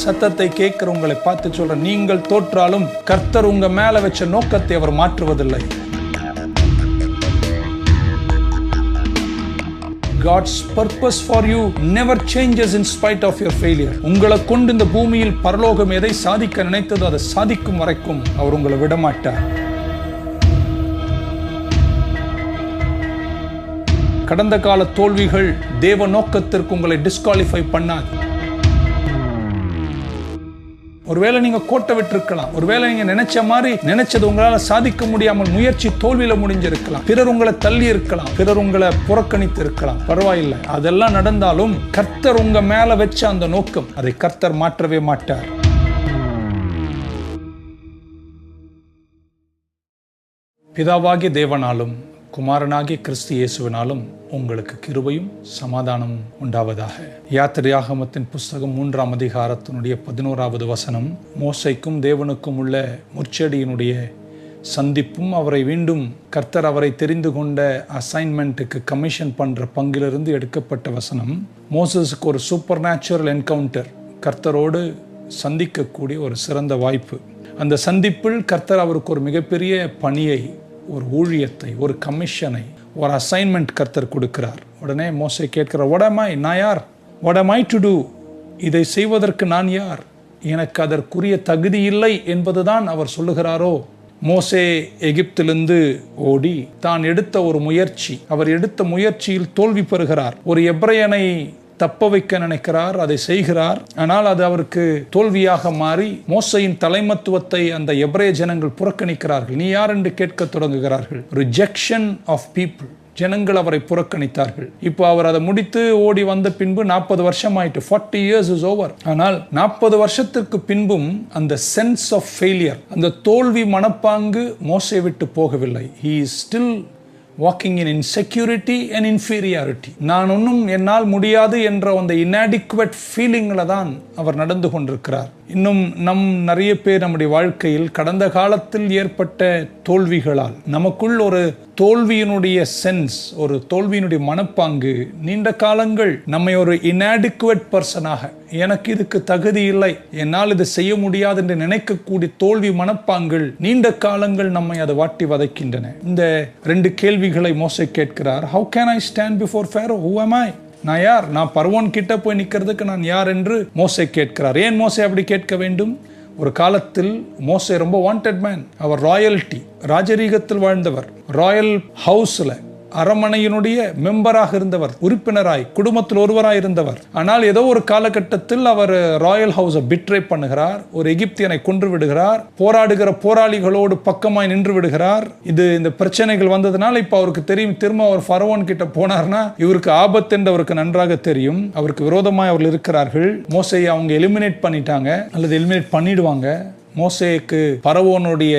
சத்தத்தை கேட்கிறவங்களை பார்த்து சொல்ற, நீங்கள் தோற்றாலும் கர்த்தர் உங்க மேல வச்ச நோக்கத்தை அவர் மாற்றுவதில்லை. God's purpose for you never changes in spite of your failure. உங்களை கொண்டு இந்த பூமியில் பரலோகம் எதை சாதிக்க நினைத்ததோ அதை சாதிக்கும் வரைக்கும் அவர் உங்களை விடமாட்டார். கடந்த கால தோல்விகள் தேவ நோக்கத்திற்கு உங்களை டிஸ்குவாலிஃபை பண்ணாது. ஒருவேளை நீங்க கோட்டை விட்டிருக்கலாம், ஒருவேளை நீங்க நினைச்ச மாதிரி நினைச்சது உங்களால சாதிக்க முடியாமல் முயற்சி தோல்வியில முடிஞ்சிருக்கலாம், பிறர் உங்களை தள்ளி இருக்கலாம், பிறர் உங்களை புறக்கணித்து இருக்கலாம், பரவாயில்லை. அதெல்லாம் நடந்தாலும் கர்த்தர் உங்க மேல வச்ச அந்த நோக்கம், அதை கர்த்தர் மாற்றவே மாட்டார். பிதாவாகிய தேவனாலும் குமாரனாகிய கிறிஸ்து இயேசுவினாலும் உங்களுக்கு கிருபையும் சமாதானமும் உண்டாவதாக. யாத்திரையாகமத்தின் புஸ்தகம் 3ஆம் அதிகாரத்தினுடைய 11வது வசனம், மோசைக்கும் தேவனுக்கும் உள்ள முச்செடியினுடைய சந்திப்பும் அவரை மீண்டும் கர்த்தர் அவரை தெரிந்து கொண்ட அசைன்மெண்ட்டுக்கு கமிஷன் பண்ற பங்கிலிருந்து எடுக்கப்பட்ட வசனம். மோசஸுக்கு ஒரு சூப்பர் நேச்சுரல் என்கவுண்டர், கர்த்தரோடு சந்திக்கக்கூடிய ஒரு சிறந்த வாய்ப்பு. அந்த சந்திப்பில் கர்த்தர் அவருக்கு ஒரு மிகப்பெரிய பணியை, ஒரு ஊழியத்தை, ஒரு கமிஷனை, ஒரு அசைன்மெண்ட் கர்த்தர் கொடுக்கிறார். உடனே மோசே கேட்கிறார், what am I? நான் யார்? what am I to do? இதை செய்வதற்கு நான் யார்? எனக்கு அதற்குரிய தகுதி இல்லை என்பதுதான் அவர் சொல்லுகிறாரோ? மோசே எகிப்திலிருந்து ஓடி தான் எடுத்த ஒரு முயற்சி, அவர் எடுத்த முயற்சியில் தோல்வி பெறுகிறார். ஒரு எபிரேயனை தப்ப வைக்க நினைக்கிறார், அதை செய்கிறார். ஆனால் அது அவருக்கு தோல்வியாக மாறி மோசையின் தலைமத்துவத்தை அந்த எபிரேய ஜனங்கள் புறக்கணிக்கிறார்கள். நீ யார் என்று கேட்க தொடங்குகிறார்கள். Rejection of people. ஜனங்கள் அவரை புறக்கணித்தார்கள். இப்போ அவர் அதை முடித்து ஓடி வந்த பின்பு 40 வருஷம் ஆயிட்டு, 40 years is over. ஆனால் 40 வருஷத்திற்கு பின்பும் அந்த சென்ஸ் ஆஃப் ஃபெயிலியர், அந்த தோல்வி மனப்பாங்கு மோசே விட்டு போகவில்லை. he is still walking in insecurity and inferiority. நான் ஒன்றும் என்னால் முடியாது என்ற அந்த inadequate ஃபீலிங்ல தான் அவர் நடந்து கொண்டிருக்கிறார். இன்னும் நிறைய பேர் நம்முடைய வாழ்க்கையில் கடந்த காலத்தில் ஏற்பட்ட தோல்விகளால் நமக்குள் ஒரு தோல்வியினுடைய சென்ஸ், ஒரு தோல்வியினுடைய மனப்பாங்கு நீண்ட காலங்கள் நம்மை ஒரு inadequate பர்சனாக, எனக்கு இதுக்கு தகுதி இல்லை, என்னால் இது செய்ய முடியாது என்று நினைக்கக்கூடிய தோல்வி மனப்பாங்கள் நீண்ட காலங்கள் நம்மை அதை வாட்டி வதைக்கின்றன. இந்த 2 கேள்விகளை மோசே கேட்கிறார். How can I stand before Pharaoh? Who am I? நான் யார்? நான் பர்வோன் கிட்ட போய் நிற்கிறதுக்கு நான் யார் என்று மோசே கேட்கிறார். ஏன் மோசே அப்படி கேட்க வேண்டும்? ஒரு காலத்தில் மோசே ரொம்ப வாண்டட் மேன். அவர் ராயல்டி, ராஜரீகத்தில் வாழ்ந்தவர், ராயல் ஹவுஸ்ல அரமனையினுடைய மெம்பராக இருந்தவர், உறுப்பினராய் குடும்பத்தில் ஒருவராய் இருந்தவர். ஆனால் ஏதோ ஒரு காலகட்டத்தில் அவர் ராயல் ஹவுஸை பிட்ரே பண்ணுகிறார், ஒரு எகிப்தியனை கொன்று விடுகிறார், போராடுகிற போராளிகளோடு பக்கமாய் நின்று விடுகிறார். இந்த பிரச்சனைகள் வந்ததுனால இப்ப அவருக்கு தெரியும், திரும்ப அவர் ஃபரோன் கிட்ட போனார்னா இவருக்கு ஆபத்து என்று அவருக்கு நன்றாக தெரியும். அவருக்கு விரோதமாய் அவர்கள் இருக்கிறார்கள். மோசையை அவங்க எலிமினேட் பண்ணிட்டாங்க அல்லது எலிமினேட் பண்ணிடுவாங்க. மோசேக்கு பரவோனுடைய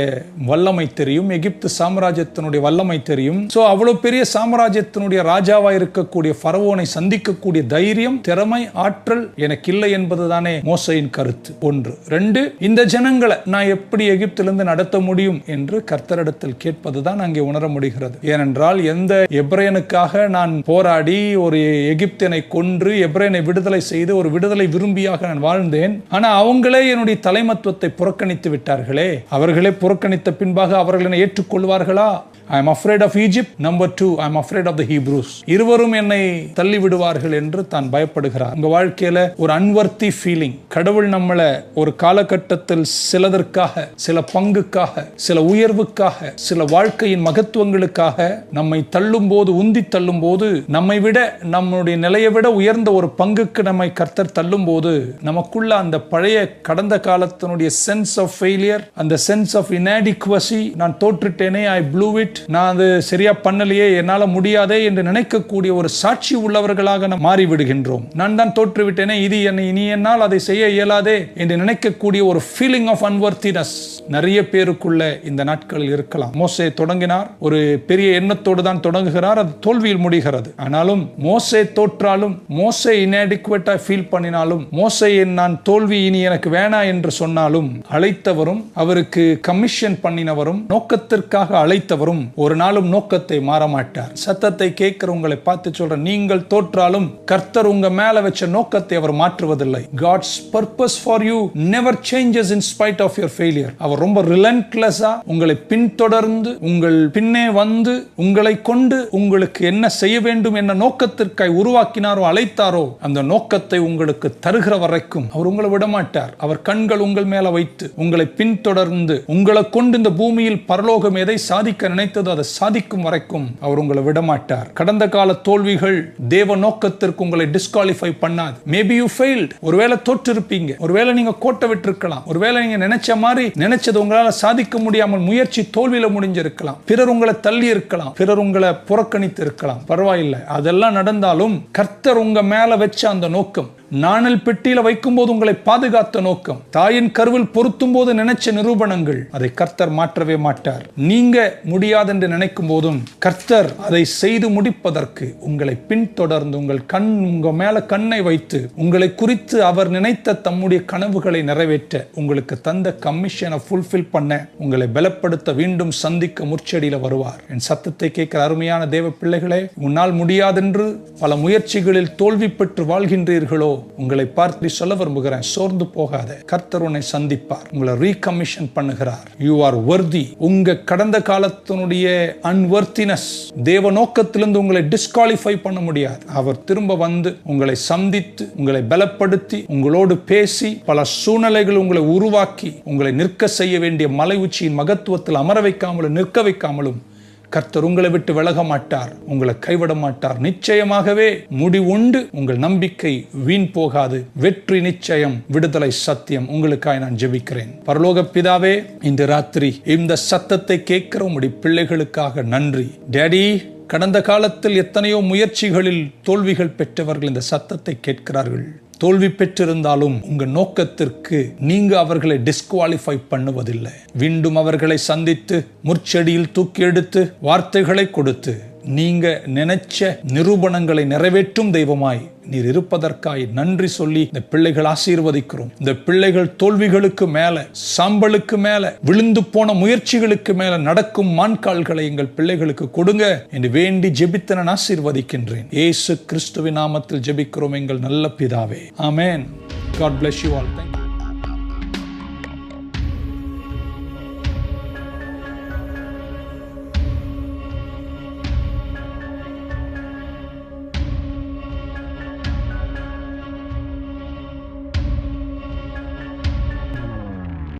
வல்லமை தெரியும், எகிப்து சாம்ராஜ்யத்தினுடைய வல்லமை தெரியும். சோ அவ்வளவு பெரிய சாம்ராஜ்யத்தினுடைய ராஜாவா இருக்கக்கூடிய பரவோனை சந்திக்கக்கூடிய தைரியம், திறமை, ஆற்றல் எனக்கு இல்லை என்பதுதானே மோசையின் கருத்து. 1. 2, இந்த ஜனங்களை நான் எப்படி எகிப்திலிருந்து நடத்த முடியும் என்று கர்த்தரிடத்தில் கேட்பதுதான் அங்கே உணர முடிகிறது. ஏனென்றால் எந்த எபிரேயனுக்காக நான் போராடி ஒரு எகிப்தியனை கொன்று எபிரேயனை விடுதலை செய்து ஒரு விடுதலை விரும்பியாக நான் வாழ்ந்தேன். ஆனா அவங்களே என்னுடைய தலைமத்துவத்தை புறக்கணித்து விட்டார்களே. அவர்களே புறக்கணித்த பின்பாக அவர்கள் என்னை ஏற்றுக்கொள்வார்களா? I am afraid of Egypt. Number 2, I am afraid of the Hebrews. இருவரும் என்னை தள்ளி விடுவார்கள் என்று தான் பயப்படுகிறார். உங்க வாழ்க்கையில ஒரு அன்வர்த்தி ஃபீலிங், கடவுள் நம்மளை ஒரு காலகட்டத்தில் சிலதற்காக, சில பங்குக்காக, சில உயர்வுக்காக, சில வாழ்க்கையின் மகத்துவங்களுக்காக நம்மை தள்ளும் போது, உந்தி தள்ளும் போது, நம்மை விட நம்முடைய நிலையை விட உயர்ந்த ஒரு பங்குக்கு நம்மை கர்த்தர் தள்ளும் போது நமக்குள்ள அந்த பழைய கடந்த காலத்தினுடைய சென்ஸ் ஆஃப் ஃபெயிலியர், அந்த சென்ஸ் ஆஃப் inadequacy, நான் தோற்றுட்டேனே, I blew it, நான் அது சரியா பண்ணலையே, என்னால முடியாதே என்று நினைக்கக்கூடிய ஒரு சாட்சி உள்ளவர்களாக நாம் மாறிவிடுகின்றோம். நான் தான் தோற்றுவிட்டேனே, இது இனி என்னால் அதை செய்ய இயலாதே என்று நினைக்கக்கூடிய ஒரு ஃபீலிங் ஆஃப் அன்வர்த்தினஸ் நிறைய பேருக்குள்ள இந்த நாட்களில் இருக்கலாம். மோசே தொடங்கினார், ஒரு பெரிய எண்ணத்தோடு தான் தொடங்குகிறார், அது தோல்வியில் முடிகிறது. ஆனாலும் மோசே தோற்றாலும், மோசே inadequate ஃபீல் பண்ணினாலும், மோசே நான் தோல்வி இனி எனக்கு வேணா என்று சொன்னாலும், அழைத்தவரும் அவருக்கு கமிஷன் பண்ணினவரும் நோக்கத்திற்காக அழைத்தவரும் ஒரு நாளும் நோக்கத்தை மாறமாட்டார். சத்தத்தை கேட்கிற உங்களை பார்த்து சொல்ற, நீங்கள் தோற்றாலும் கர்த்தர் உங்க மேல வச்ச நோக்கத்தை அவர் மாற்றுவதில்லை. God's purpose for you never changes in spite of your failure. அவர் ரொம்ப ரிலன்ட்லெஸ்ஸா உங்களை பின்தொடர்ந்து உங்கள் பின்னே வந்து உங்களை கொண்டு உங்களுக்கு என்ன செய்ய வேண்டும் என்ன நோக்கத்திற்காய் உருவாக்கினாரோ அழைத்தாரோ அந்த நோக்கத்தை உங்களுக்கு தருகிற வரைக்கும் அவர் உங்களை விடமாட்டார். அவர் கண்கள் உங்கள் மேல வைத்து உங்களை பின்தொடர்ந்து உங்களை கொண்டு இந்த பூமியில் பரலோகம் எதை சாதிக்க நினைத்ததோ அதை சாதிக்கும் வரைக்கும் அவர் உங்களை விடமாட்டார். கடந்த கால தோல்விகள் தேவ நோக்கத்திற்கு உங்களை டிஸ்குவாலிஃபை பண்ணாது. மேபி யூ ஃபெயில்ட், ஒருவேளை தோற்றிருப்பீங்க, ஒருவேளை நீங்க கோட்டை விட்டிருக்கலாம், ஒருவேளை நீங்க நினைச்ச மாதிரி நினைச்சது உங்களால சாதிக்க முடியாமல் முயற்சி தோல்வியில முடிஞ்சிருக்கலாம், பிறர் உங்களை தள்ளி இருக்கலாம், பிறர் உங்களை புறக்கணித்து இருக்கலாம். பரவாயில்லை, அதெல்லாம் நடந்தாலும் கர்த்தர் உங்க மேல வச்ச அந்த நோக்கம், நாணல் பெட்டியில வைக்கும் போது உங்களை பாதுகாத்த நோக்கம், தாயின் கருவில் பொருத்தும் போது நினைச்ச நிரூபணங்கள், அதை கர்த்தர் மாற்றவே மாட்டார். நீங்க முடியாது என்று நினைக்கும் போதும் கர்த்தர் அதை செய்து முடிப்பதற்கு உங்களை பின்தொடர்ந்து உங்க மேல கண்ணை வைத்து உங்களை குறித்து அவர் நினைத்த தம்முடைய கனவுகளை நிறைவேற்ற உங்களுக்கு தந்த கமிஷனை ஃபுல்ஃபில் பண்ண உங்களை பலப்படுத்த மீண்டும் சந்திக்க முற்செடியில வருவார். என் சத்தத்தை கேட்கிற அருமையான தேவ பிள்ளைகளே, உன்னால் முடியாதென்று பல முயற்சிகளில் தோல்வி பெற்று வாழ்கின்றீர்களோ, உங்களை பார்த்து சொல்ல விரும்புகிறேன், சோர்ந்து போகாத. கர்த்தர் உன்னை சந்திப்பார், உங்களை ரீகமிஷன் பண்ணுகிறார். You are worthy. உங்க கடந்த காலத்தினுடைய அன்வர்த்தினஸ் தேவ நோக்கத்திலிருந்து உங்களை டிஸ்குவாலிஃபை பண்ண முடியாது. அவர் திரும்ப வந்து உங்களை சந்தித்து உங்களை பலப்படுத்தி உங்களோடு பேசி பல சூழ்நிலைகள் உங்களை உருவாக்கி உங்களை நிற்க செய்ய வேண்டிய மலை உச்சியின் மகத்துவத்தில் அமர வைக்காமலும் நிற்க வைக்காமலும் கர்த்தர் உங்களை விட்டு விலக மாட்டார், உங்களை கைவிட மாட்டார். நிச்சயமாகவே முடிவுண்டு. உங்கள் நம்பிக்கை வீண் போகாது. வெற்றி நிச்சயம், விடுதலை சத்தியம். உங்களுக்காக நான் ஜெபிக்கிறேன். பரலோக பிதாவே, இன்று ராத்திரி இந்த சத்தத்தை கேட்கிற உம்முடைய பிள்ளைகளுக்காக நன்றி. டேடி, கடந்த காலத்தில் எத்தனையோ முயற்சிகளில் தோல்விகள் பெற்றவர்கள் இந்த சத்தத்தை கேட்கிறார்கள். தோல்வி பெற்றிருந்தாலும் உங்க நோக்கத்திற்கு நீங்க அவர்களை டிஸ்குவாலிஃபை பண்ணுவதில்லை. மீண்டும் அவர்களை சந்தித்து முற்செடியில் தூக்கி எடுத்து வார்த்தைகளை கொடுத்து நீங்க நினைச்ச நிரூபணங்களை நிறைவேற்றும் தெய்வமாய் நீர் இருப்பதற்காய் நன்றி சொல்லி இந்த பிள்ளைகள் ஆசீர்வதிக்கிறோம். இந்த பிள்ளைகள் தோல்விகளுக்கு மேல, சாம்பலுக்கு மேல, விழுந்து போன முயற்சிகளுக்கு மேல நடக்கும் மான்கால்களை எங்கள் பிள்ளைகளுக்கு கொடுங்க என்று வேண்டி ஜெபித்து நான் ஆசீர்வதிக்கின்றேன். இயேசு கிறிஸ்துவின் நாமத்தில் ஜெபிக்கிறோம் எங்கள் நல்ல பிதாவே. ஆமென். God bless you all. Thank you.